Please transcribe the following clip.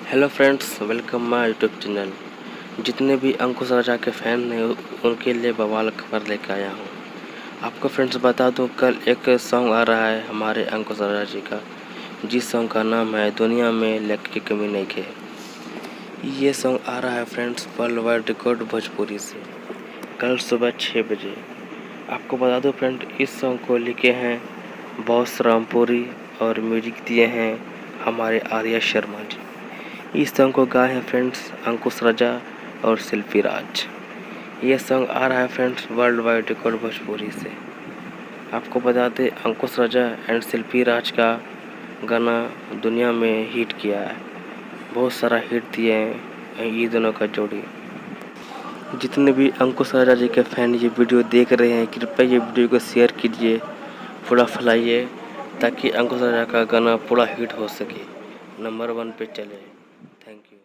Hello friends, welcome my YouTube channel. जितने भी अंकुश राजा के फ़ैन हैं उनके लिए बवाल खबर लेकर आया हूँ। आपको फ्रेंड्स बता दूँ, कल एक सॉन्ग आ रहा है हमारे अंकुश राजा जी का, जिस सॉन्ग का नाम है दुनिया में लक की कमी नहीं है। ये सॉन्ग आ रहा है friends world wide record Bhojpuri से, कल सुबह 6 बजे। आपको बता दूँ फ्रेंड, इस सॉन्ग को लिखे हैं बॉस रामपुरी और म्यूजिक दिए हैं हमारे आर्या शर्मा जी। इस सॉन्ग को गाए हैं फ्रेंड्स अंकुश राजा और शिल्पी राज। ये सॉन्ग आ रहा है friends world wide record Bhojpuri से। आपको बता दें, अंकुश राजा एंड शिल्पी राज का गाना दुनिया में हिट किया है, बहुत सारा हिट दिए हैं ये दोनों का जोड़ी। जितने भी अंकुश राजा जी के फैन ये वीडियो देख रहे हैं, कृपया ये वीडियो को शेयर कीजिए, पूरा फैलाइए, ताकि अंकुश राजा का गाना पूरा हिट हो सके, नंबर 1 पे चले। Thank you.